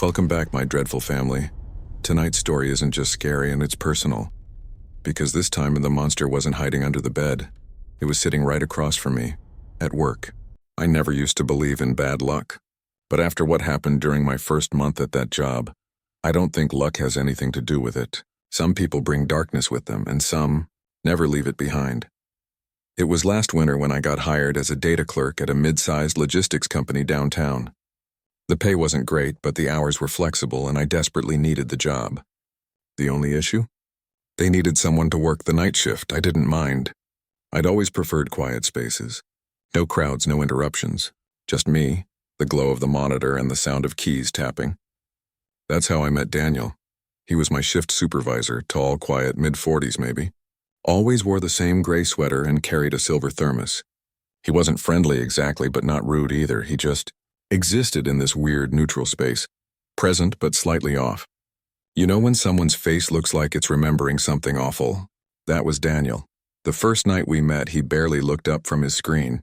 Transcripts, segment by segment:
Welcome back, my dreadful family. Tonight's story isn't just scary and it's personal. Because this time the monster wasn't hiding under the bed. It was sitting right across from me, at work. I never used to believe in bad luck. But after what happened during my first month at that job, I don't think luck has anything to do with it. Some people bring darkness with them, and some never leave it behind. It was last winter when I got hired as a data clerk at a mid-sized logistics company downtown. The pay wasn't great, but the hours were flexible and I desperately needed the job. The only issue? They needed someone to work the night shift. I didn't mind. I'd always preferred quiet spaces. No crowds, no interruptions. Just me, the glow of the monitor, and the sound of keys tapping. That's how I met Daniel. He was my shift supervisor, tall, quiet, mid-40s maybe. Always wore the same gray sweater and carried a silver thermos. He wasn't friendly exactly, but not rude either. He just existed in this weird neutral space, present but slightly off. You know when someone's face looks like it's remembering something awful? That was Daniel. The first night we met, he barely looked up from his screen.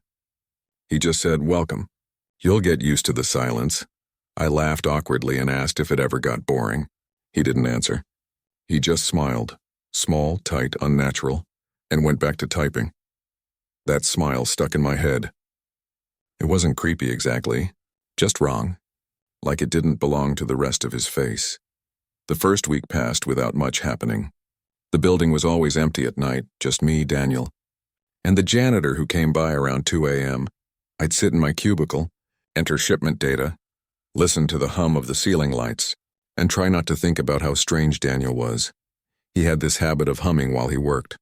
He just said, "Welcome. You'll get used to the silence." I laughed awkwardly and asked if it ever got boring. He didn't answer. He just smiled, small, tight, unnatural, and went back to typing. That smile stuck in my head. It wasn't creepy exactly. Just wrong, like it didn't belong to the rest of his face. The first week passed without much happening. The building was always empty at night, just me, Daniel, and the janitor who came by around 2 a.m. I'd sit in my cubicle, enter shipment data, listen to the hum of the ceiling lights, and try not to think about how strange Daniel was. He had this habit of humming while he worked.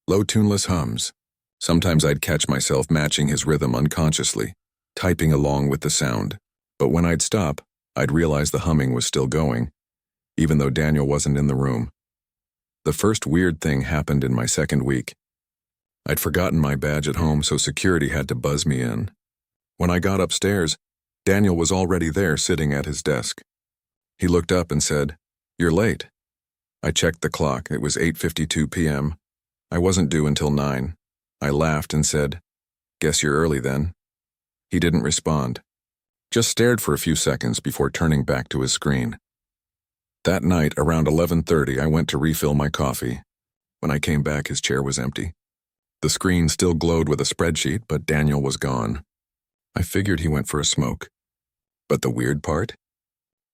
Low, tuneless hums. Sometimes I'd catch myself matching his rhythm unconsciously, typing along with the sound. But when I'd stop, I'd realize the humming was still going, even though Daniel wasn't in the room. The first weird thing happened in my second week. I'd forgotten my badge at home, so security had to buzz me in. When I got upstairs, Daniel was already there sitting at his desk. He looked up and said, "You're late." I checked the clock. It was 8:52 p.m. I wasn't due until 9. I laughed and said, "Guess you're early then." He didn't respond, just stared for a few seconds before turning back to his screen. That night, around 11:30, I went to refill my coffee. When I came back, his chair was empty. The screen still glowed with a spreadsheet, but Daniel was gone. I figured he went for a smoke. But the weird part?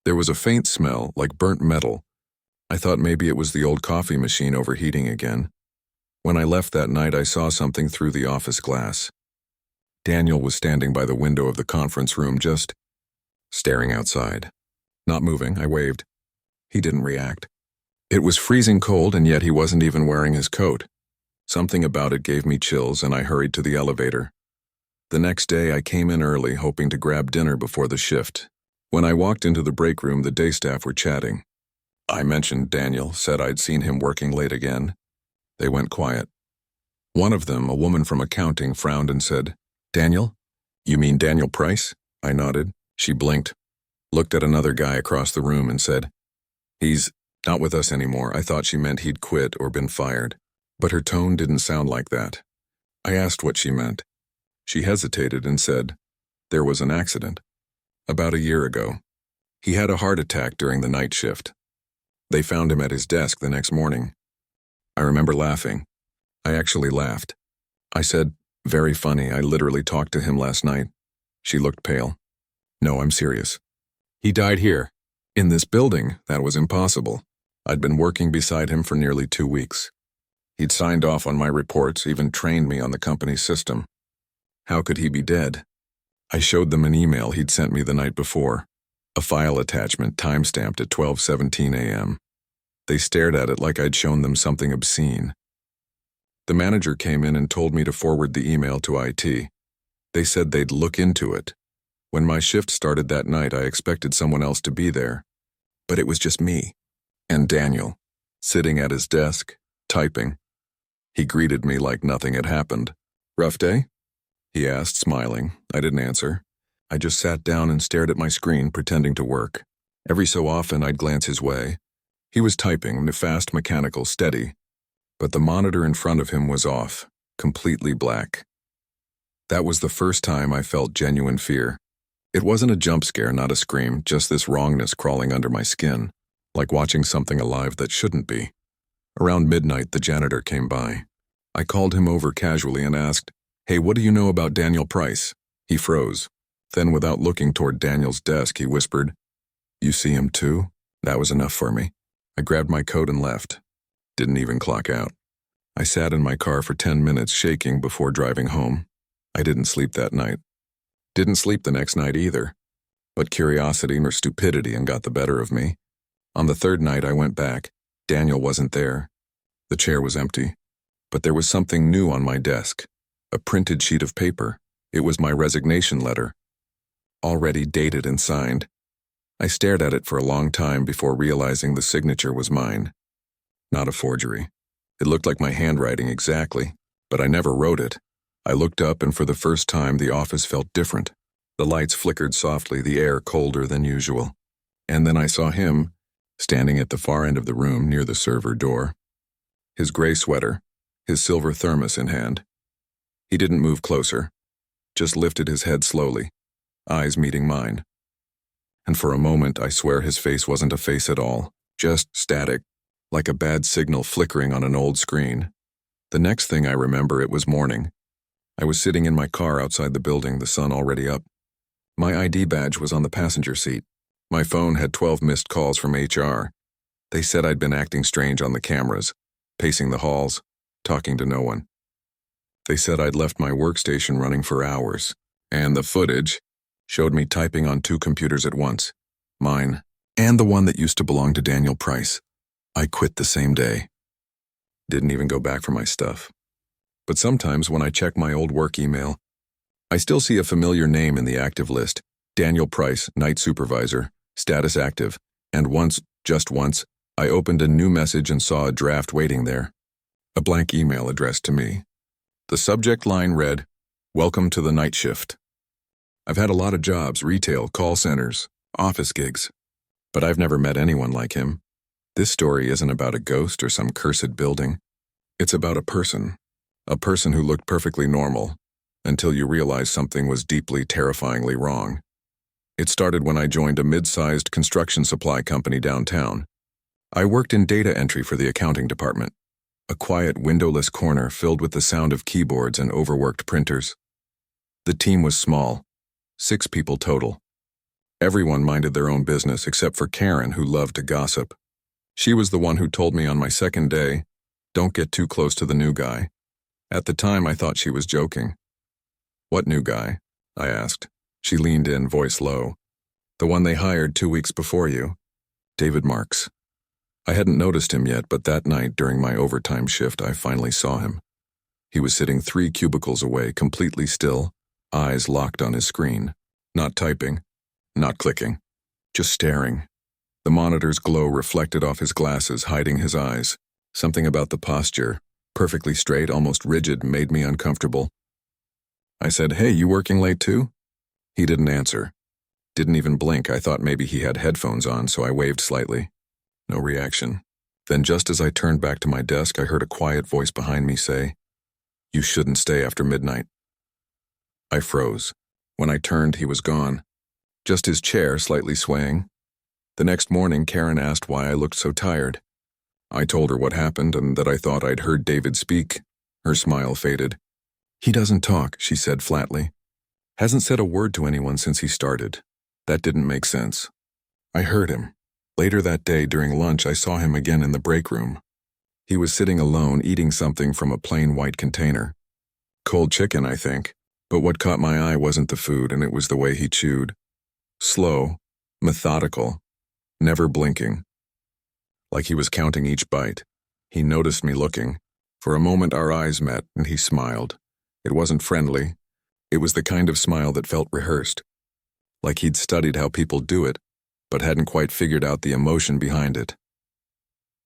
There was a faint smell, like burnt metal. I thought maybe it was the old coffee machine overheating again. When I left that night, I saw something through the office glass. Daniel was standing by the window of the conference room, just staring outside. Not moving, I waved. He didn't react. It was freezing cold, and yet he wasn't even wearing his coat. Something about it gave me chills, and I hurried to the elevator. The next day, I came in early, hoping to grab dinner before the shift. When I walked into the break room, the day staff were chatting. I mentioned Daniel, said I'd seen him working late again. They went quiet. One of them, a woman from accounting, frowned and said, "Daniel? You mean Daniel Price?" I nodded. She blinked, looked at another guy across the room and said, "He's not with us anymore." I thought she meant he'd quit or been fired, but her tone didn't sound like that. I asked what she meant. She hesitated and said, "There was an accident. About a year ago. He had a heart attack during the night shift. They found him at his desk the next morning." I remember laughing. I actually laughed. I said, "Very funny. I literally talked to him last night." She looked pale. "No, I'm serious. He died here. In this building. That was impossible. I'd been working beside him for nearly 2 weeks. He'd signed off on my reports, even trained me on the company's system. How could he be dead?" I showed them an email he'd sent me the night before, a file attachment time-stamped at 12:17 a.m. They stared at it like I'd shown them something obscene. The manager came in and told me to forward the email to IT. They said they'd look into it. When my shift started that night, I expected someone else to be there, but it was just me and Daniel, sitting at his desk, typing. He greeted me like nothing had happened. "Rough day?" he asked, smiling. I didn't answer. I just sat down and stared at my screen, pretending to work. Every so often, I'd glance his way. He was typing, fast, mechanical, steady, but the monitor in front of him was off, completely black. That was the first time I felt genuine fear. It wasn't a jump scare, not a scream, just this wrongness crawling under my skin, like watching something alive that shouldn't be. Around midnight, the janitor came by. I called him over casually and asked, "Hey, what do you know about Daniel Price?" He froze. Then, without looking toward Daniel's desk, he whispered, "You see him too?" That was enough for me. I grabbed my coat and left. Didn't even clock out. I sat in my car for 10 minutes shaking before driving home. I didn't sleep that night. Didn't sleep the next night either. But curiosity or stupidity got the better of me. On the third night I went back. Daniel wasn't there. The chair was empty. But there was something new on my desk. A printed sheet of paper. It was my resignation letter. Already dated and signed. I stared at it for a long time before realizing the signature was mine. Not a forgery. It looked like my handwriting exactly, but I never wrote it. I looked up, and for the first time the office felt different. The lights flickered softly, the air colder than usual. And then I saw him, standing at the far end of the room near the server door. His gray sweater, his silver thermos in hand. He didn't move closer, just lifted his head slowly, eyes meeting mine. And for a moment I swear his face wasn't a face at all, just static, like a bad signal flickering on an old screen. The next thing I remember, it was morning. I was sitting in my car outside the building, the sun already up. My ID badge was on the passenger seat. My phone had 12 missed calls from HR. They said I'd been acting strange on the cameras, pacing the halls, talking to no one. They said I'd left my workstation running for hours, and the footage showed me typing on 2 computers at once, mine and the one that used to belong to Daniel Price. I quit the same day. Didn't even go back for my stuff. But sometimes when I check my old work email, I still see a familiar name in the active list: Daniel Price, night supervisor, status active, and once, just once, I opened a new message and saw a draft waiting there. A blank email addressed to me. The subject line read, "Welcome to the night shift." I've had a lot of jobs, retail, call centers, office gigs, but I've never met anyone like him. This story isn't about a ghost or some cursed building. It's about a person who looked perfectly normal, until you realize something was deeply, terrifyingly wrong. It started when I joined a mid-sized construction supply company downtown. I worked in data entry for the accounting department, a quiet, windowless corner filled with the sound of keyboards and overworked printers. The team was small, 6 people total. Everyone minded their own business except for Karen, who loved to gossip. She was the one who told me on my second day, "Don't get too close to the new guy." At the time, I thought she was joking. "What new guy?" I asked. She leaned in, voice low. "The one they hired 2 weeks before you. David Marks." I hadn't noticed him yet, but that night during my overtime shift, I finally saw him. He was sitting 3 cubicles away, completely still, eyes locked on his screen. Not typing, not clicking, just staring. The monitor's glow reflected off his glasses, hiding his eyes. Something about the posture, perfectly straight, almost rigid, made me uncomfortable. I said, "Hey, you working late too?" He didn't answer. Didn't even blink. I thought maybe he had headphones on, so I waved slightly. No reaction. Then just as I turned back to my desk, I heard a quiet voice behind me say, "You shouldn't stay after midnight." I froze. When I turned, he was gone. Just his chair slightly swaying. The next morning, Karen asked why I looked so tired. I told her what happened and that I thought I'd heard David speak. Her smile faded. "He doesn't talk," she said flatly. "Hasn't said a word to anyone since he started." That didn't make sense. I heard him. Later that day, during lunch, I saw him again in the break room. He was sitting alone, eating something from a plain white container. Cold chicken, I think. But what caught my eye wasn't the food, and it was the way he chewed. Slow, methodical, never blinking. Like he was counting each bite. He noticed me looking. For a moment our eyes met, and he smiled. It wasn't friendly. It was the kind of smile that felt rehearsed. Like he'd studied how people do it, but hadn't quite figured out the emotion behind it.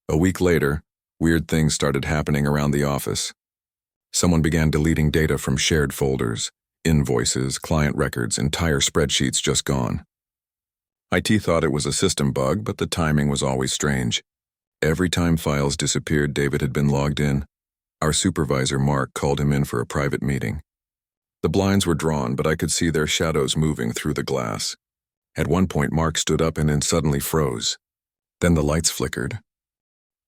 A week later, weird things started happening around the office. Someone began deleting data from shared folders, invoices, client records, entire spreadsheets just gone. IT thought it was a system bug, but the timing was always strange. Every time files disappeared, David had been logged in. Our supervisor, Mark, called him in for a private meeting. The blinds were drawn, but I could see their shadows moving through the glass. At one point, Mark stood up and then suddenly froze. Then the lights flickered.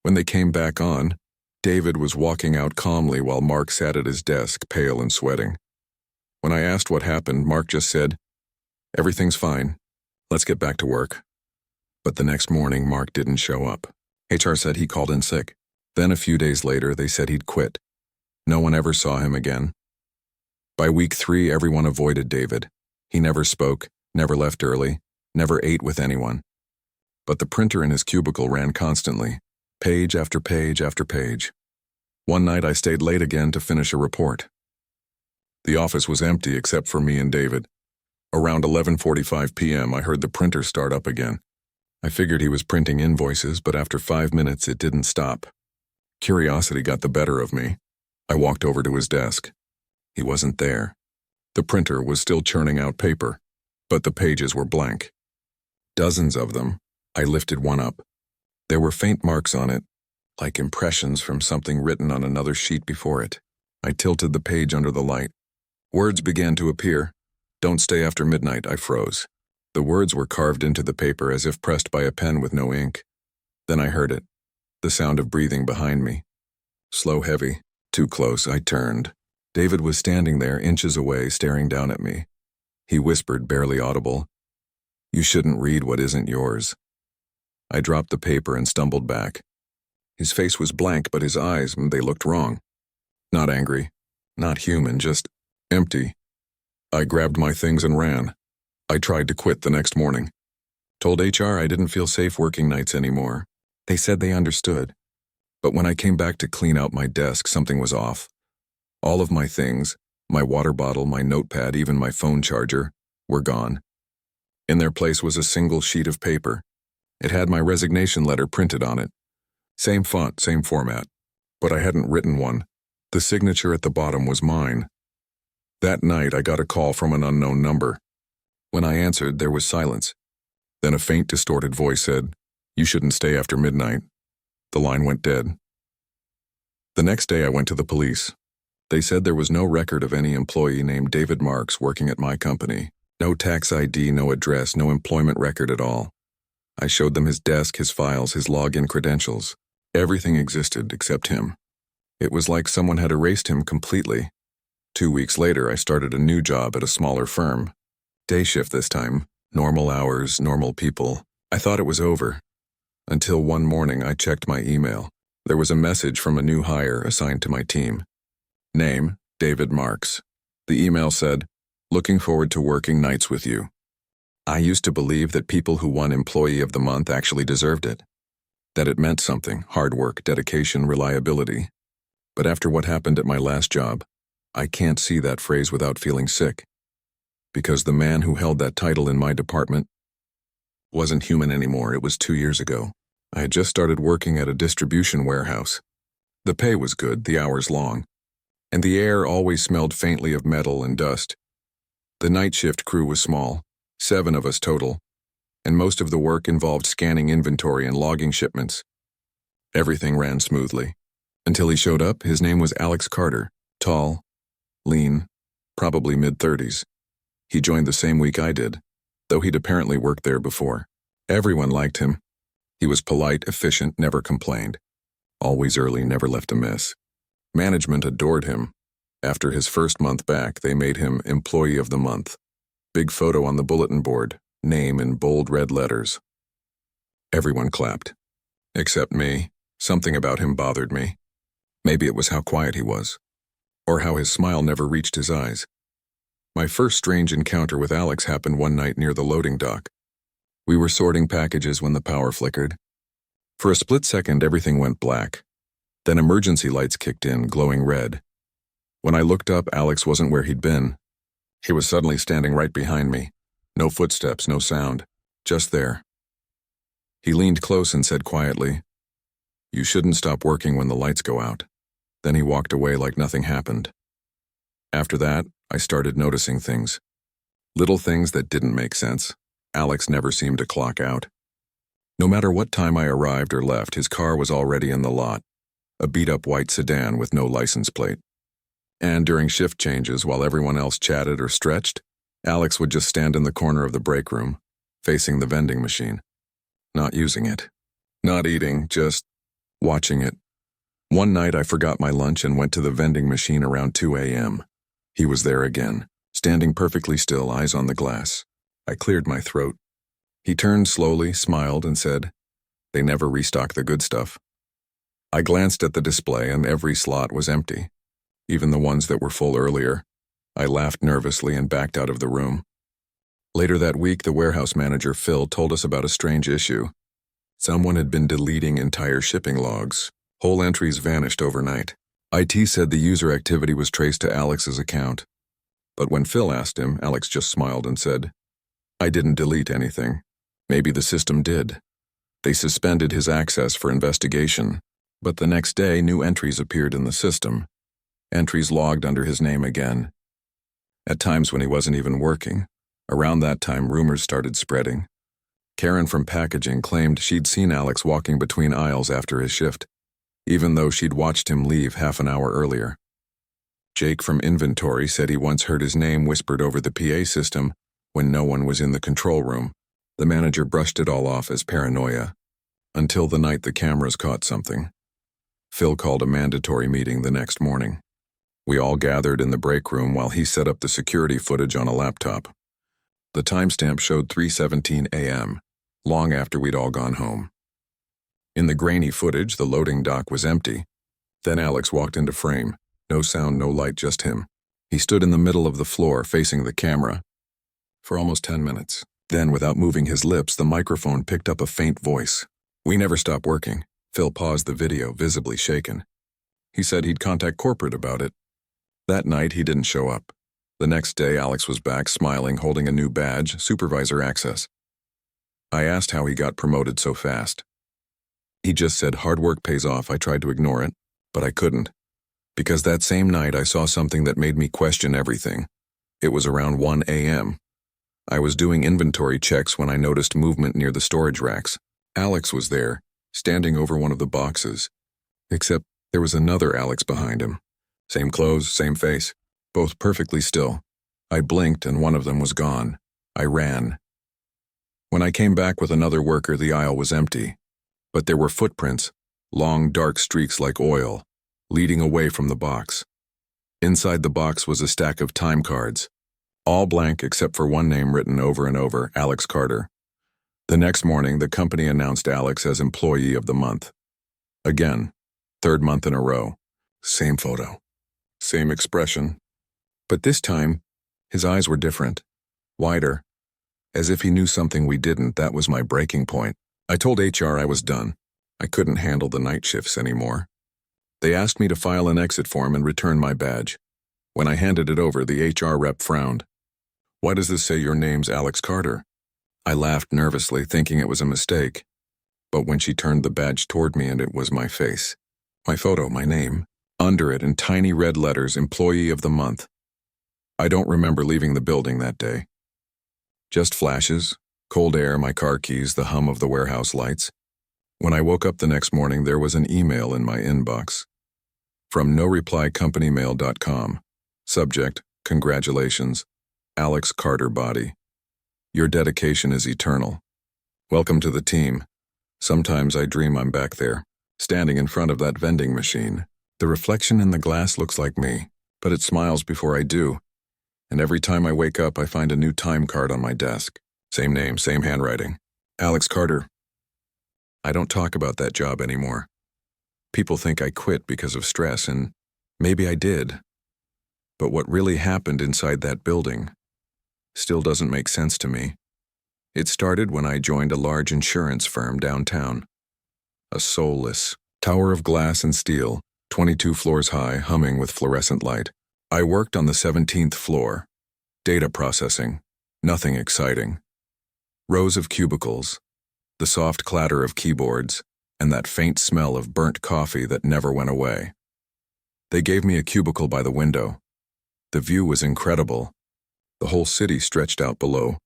When they came back on, David was walking out calmly while Mark sat at his desk, pale and sweating. When I asked what happened, Mark just said, "Everything's fine. Let's get back to work." But the next morning, Mark didn't show up. HR said he called in sick. Then a few days later, they said he'd quit. No one ever saw him again. By week 3, everyone avoided David. He never spoke, never left early, never ate with anyone. But the printer in his cubicle ran constantly, page after page after page. One night I stayed late again to finish a report. The office was empty except for me and David. Around 11:45 p.m. I heard the printer start up again. I figured he was printing invoices, but after 5 minutes it didn't stop. Curiosity got the better of me. I walked over to his desk. He wasn't there. The printer was still churning out paper, but the pages were blank. Dozens of them. I lifted one up. There were faint marks on it, like impressions from something written on another sheet before it. I tilted the page under the light. Words began to appear. "Don't stay after midnight," I froze. The words were carved into the paper as if pressed by a pen with no ink. Then I heard it, the sound of breathing behind me. Slow, heavy, too close. I turned. David was standing there, inches away, staring down at me. He whispered, barely audible, "You shouldn't read what isn't yours." I dropped the paper and stumbled back. His face was blank, but his eyes, they looked wrong. Not angry, not human, just empty. I grabbed my things and ran. I tried to quit the next morning. Told HR I didn't feel safe working nights anymore. They said they understood. But when I came back to clean out my desk, something was off. All of my things, my water bottle, my notepad, even my phone charger, were gone. In their place was a single sheet of paper. It had my resignation letter printed on it. Same font, same format. But I hadn't written one. The signature at the bottom was mine. That night, I got a call from an unknown number. When I answered, there was silence. Then a faint, distorted voice said, "You shouldn't stay after midnight." The line went dead. The next day, I went to the police. They said there was no record of any employee named David Marks working at my company. No tax ID, no address, no employment record at all. I showed them his desk, his files, his login credentials. Everything existed except him. It was like someone had erased him completely. 2 weeks later, I started a new job at a smaller firm. Day shift this time, normal hours, normal people. I thought it was over. Until one morning, I checked my email. There was a message from a new hire assigned to my team. Name, David Marks. The email said, "Looking forward to working nights with you." I used to believe that people who won Employee of the Month actually deserved it. That it meant something, hard work, dedication, reliability. But after what happened at my last job, I can't see that phrase without feeling sick. Because the man who held that title in my department wasn't human anymore. It was 2 years ago. I had just started working at a distribution warehouse. The pay was good, the hours long, and the air always smelled faintly of metal and dust. The night shift crew was small, 7 of us total, and most of the work involved scanning inventory and logging shipments. Everything ran smoothly. Until he showed up. His name was Alex Carter, tall, lean, probably mid-30s. He joined the same week I did, though he'd apparently worked there before. Everyone liked him. He was polite, efficient, never complained. Always early, never left a mess. Management adored him. After his first month back, they made him Employee of the Month. Big photo on the bulletin board, name in bold red letters. Everyone clapped. Except me. Something about him bothered me. Maybe it was how quiet he was, or how his smile never reached his eyes. My first strange encounter with Alex happened one night near the loading dock. We were sorting packages when the power flickered. For a split second, everything went black. Then emergency lights kicked in, glowing red. When I looked up, Alex wasn't where he'd been. He was suddenly standing right behind me. No footsteps, no sound. Just there. He leaned close and said quietly, "You shouldn't stop working when the lights go out." Then he walked away like nothing happened. After that, I started noticing things. Little things that didn't make sense. Alex never seemed to clock out. No matter what time I arrived or left, his car was already in the lot. A beat-up white sedan with no license plate. And during shift changes, while everyone else chatted or stretched, Alex would just stand in the corner of the break room, facing the vending machine. Not using it. Not eating, just watching it. One night I forgot my lunch and went to the vending machine around 2 a.m. He was there again, standing perfectly still, eyes on the glass. I cleared my throat. He turned slowly, smiled, and said, "They never restock the good stuff." I glanced at the display and every slot was empty, even the ones that were full earlier. I laughed nervously and backed out of the room. Later that week, the warehouse manager, Phil, told us about a strange issue. Someone had been deleting entire shipping logs. Whole entries vanished overnight. IT said the user activity was traced to Alex's account. But when Phil asked him, Alex just smiled and said, "I didn't delete anything. Maybe the system did." They suspended his access for investigation, but the next day new entries appeared in the system. Entries logged under his name again. At times when he wasn't even working. Around that time, rumors started spreading. Karen from packaging claimed she'd seen Alex walking between aisles after his shift, even though she'd watched him leave half an hour earlier. Jake from inventory said he once heard his name whispered over the PA system when no one was in the control room. The manager brushed it all off as paranoia, until the night the cameras caught something. Phil called a mandatory meeting the next morning. We all gathered in the break room while he set up the security footage on a laptop. The timestamp showed 3:17 a.m., long after we'd all gone home. In the grainy footage, the loading dock was empty. Then Alex walked into frame. No sound, no light, just him. He stood in the middle of the floor, facing the camera, for almost 10 minutes. Then, without moving his lips, the microphone picked up a faint voice. "We never stop working." Phil paused the video, visibly shaken. He said he'd contact corporate about it. That night, he didn't show up. The next day, Alex was back, smiling, holding a new badge, supervisor access. I asked how he got promoted so fast. He just said, "Hard work pays off." I tried to ignore it, but I couldn't. Because that same night, I saw something that made me question everything. It was around 1 a.m. I was doing inventory checks when I noticed movement near the storage racks. Alex was there, standing over one of the boxes. Except there was another Alex behind him. Same clothes, same face, both perfectly still. I blinked and one of them was gone. I ran. When I came back with another worker, the aisle was empty. But there were footprints, long dark streaks like oil, leading away from the box. Inside the box was a stack of time cards, all blank except for one name written over and over, Alex Carter. The next morning, the company announced Alex as Employee of the Month. Again, third month in a row. Same photo, same expression. But this time, his eyes were different, wider, as if he knew something we didn't. That was my breaking point. I told HR I was done. I couldn't handle the night shifts anymore. They asked me to file an exit form and return my badge. When I handed it over, the HR rep frowned. "Why does this say your name's Alex Carter?" I laughed nervously, thinking it was a mistake. But when she turned the badge toward me and it was my face, my photo, my name, under it in tiny red letters, Employee of the Month. I don't remember leaving the building that day. Just flashes, cold air, my car keys, the hum of the warehouse lights. When I woke up the next morning, there was an email in my inbox. From noreplycompanymail.com. Subject, "Congratulations, Alex Carter Body. Your dedication is eternal. Welcome to the team. Sometimes I dream I'm back there, standing in front of that vending machine. The reflection in the glass looks like me, but it smiles before I do. And every time I wake up, I find a new time card on my desk. Same name, same handwriting. Alex Carter." I don't talk about that job anymore. People think I quit because of stress, and maybe I did. But what really happened inside that building still doesn't make sense to me. It started when I joined a large insurance firm downtown. A soulless tower of glass and steel, 22 floors high, humming with fluorescent light. I worked on the 17th floor. Data processing, nothing exciting. Rows of cubicles, the soft clatter of keyboards, and that faint smell of burnt coffee that never went away. They gave me a cubicle by the window. The view was incredible. The whole city stretched out below,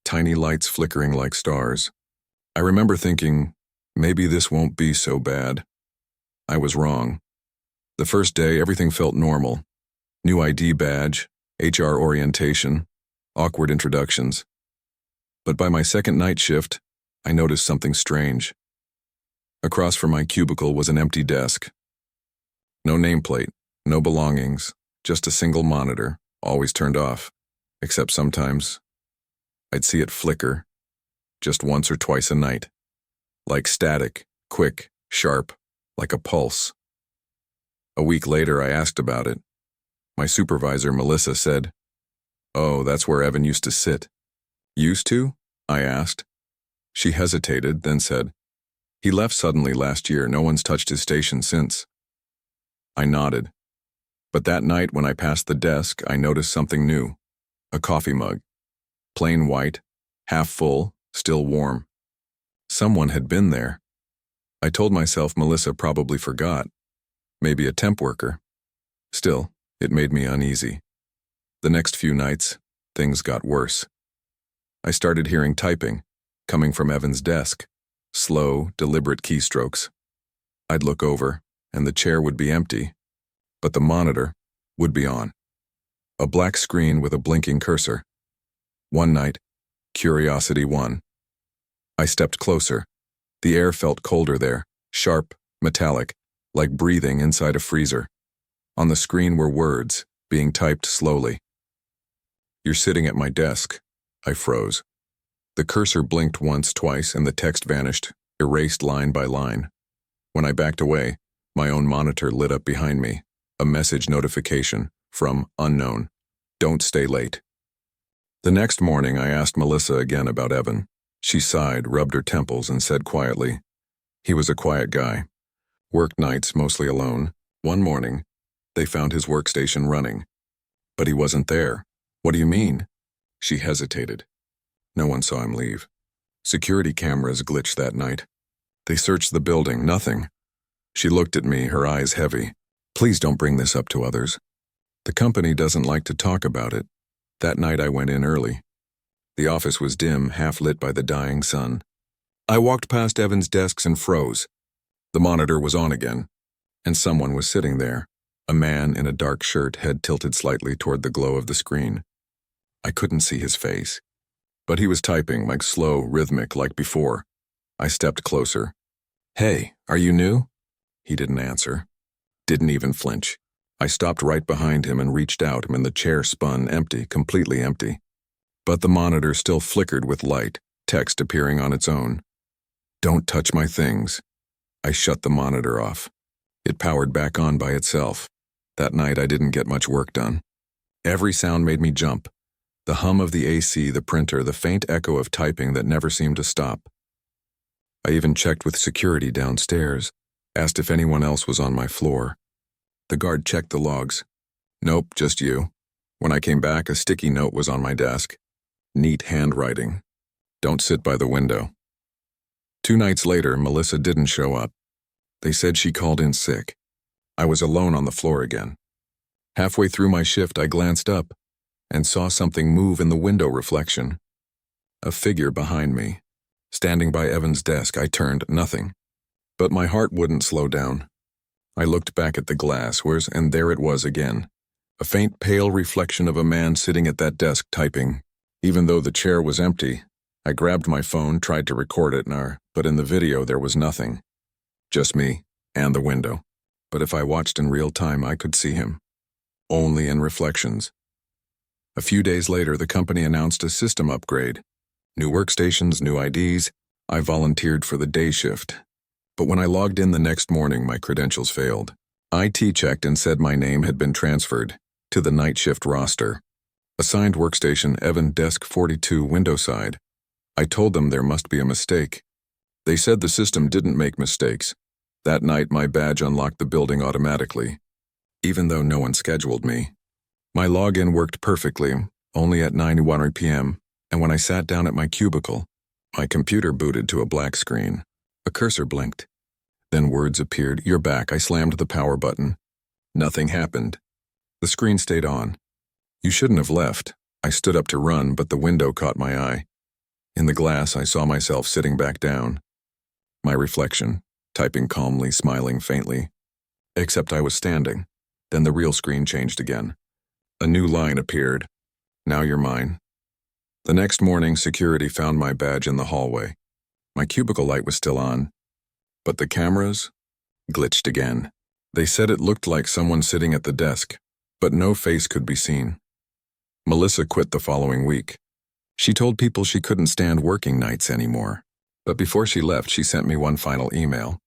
tiny lights flickering like stars. I remember thinking, maybe this won't be so bad. I was wrong. The first day, everything felt normal. New ID badge, HR orientation, awkward introductions. But by my second night shift, I noticed something strange. Across from my cubicle was an empty desk. No nameplate, no belongings, just a single monitor, always turned off, except sometimes I'd see it flicker, just once or twice a night, like static, quick, sharp, like a pulse. A week later, I asked about it. My supervisor, Melissa, said, "Oh, that's where Evan used to sit." "Used to?" I asked. She hesitated, then said, "He left suddenly last year. No one's touched his station since." I nodded. But that night when I passed the desk, I noticed something new. A coffee mug. Plain white, half full, still warm. Someone had been there. I told myself Melissa probably forgot. Maybe a temp worker. Still, it made me uneasy. The next few nights, things got worse. I started hearing typing, coming from Evan's desk. Slow, deliberate keystrokes. I'd look over, and the chair would be empty, but the monitor would be on. A black screen with a blinking cursor. One night, curiosity won. I stepped closer. The air felt colder there, sharp, metallic, like breathing inside a freezer. On the screen were words, being typed slowly. "You're sitting at my desk." I froze. The cursor blinked once, twice, and the text vanished, erased line by line. When I backed away, my own monitor lit up behind me. A message notification from unknown. "Don't stay late." The next morning, I asked Melissa again about Evan. She sighed, rubbed her temples, and said quietly, "He was a quiet guy. Worked nights, mostly alone. One morning, they found his workstation running. But he wasn't there." "What do you mean?" She hesitated. No one saw him leave. Security cameras glitched that night. They searched the building, nothing. She looked at me, her eyes heavy. "Please don't bring this up to others. The company doesn't like to talk about it." That night I went in early. The office was dim, half lit by the dying sun. I walked past Evan's desks and froze. The monitor was on again, and someone was sitting there, a man in a dark shirt, head tilted slightly toward the glow of the screen. I couldn't see his face, but he was typing, like slow, rhythmic, like before. I stepped closer. "Hey, are you new?" He didn't answer. Didn't even flinch. I stopped right behind him and reached out, and the chair spun, empty, completely empty. But the monitor still flickered with light, text appearing on its own. "Don't touch my things." I shut the monitor off. It powered back on by itself. That night I didn't get much work done. Every sound made me jump. The hum of the AC, the printer, the faint echo of typing that never seemed to stop. I even checked with security downstairs, asked if anyone else was on my floor. The guard checked the logs. "Nope, just you." When I came back, a sticky note was on my desk. Neat handwriting. "Don't sit by the window." 2 nights later, Melissa didn't show up. They said she called in sick. I was alone on the floor again. Halfway through my shift, I glanced up and saw something move in the window reflection. A figure behind me. Standing by Evan's desk, I turned, nothing. But my heart wouldn't slow down. I looked back at the glass, and there it was again. A faint, pale reflection of a man sitting at that desk typing. Even though the chair was empty, I grabbed my phone, tried to record it, but in the video there was nothing. Just me and the window. But if I watched in real time, I could see him. Only in reflections. A few days later, the company announced a system upgrade. New workstations, new IDs. I volunteered for the day shift. But when I logged in the next morning, my credentials failed. IT checked and said my name had been transferred to the night shift roster. Assigned workstation Evan Desk 42 window side. I told them there must be a mistake. They said the system didn't make mistakes. That night, my badge unlocked the building automatically, even though no one scheduled me. My login worked perfectly, only at 9:01 p.m., and when I sat down at my cubicle, my computer booted to a black screen. A cursor blinked. Then words appeared. "You're back." I slammed the power button. Nothing happened. The screen stayed on. "You shouldn't have left." I stood up to run, but the window caught my eye. In the glass, I saw myself sitting back down. My reflection, typing calmly, smiling faintly. Except I was standing. Then the real screen changed again. A new line appeared. Now you're mine. The next morning, security found my badge in the hallway. My cubicle light was still on, but the cameras glitched again. They said it looked like someone sitting at the desk, but no face could be seen. Melissa quit the following week. She told people she couldn't stand working nights anymore. But before she left, she sent me one final email.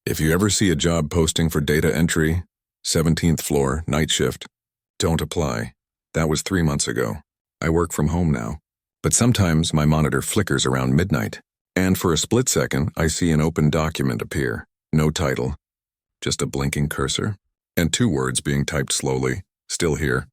If you ever see a job posting for data entry, 17th floor, night shift, don't apply. That was 3 months ago. I work from home now. But sometimes my monitor flickers around midnight, and for a split second, I see an open document appear. No title, just a blinking cursor, and 2 words being typed slowly, still here.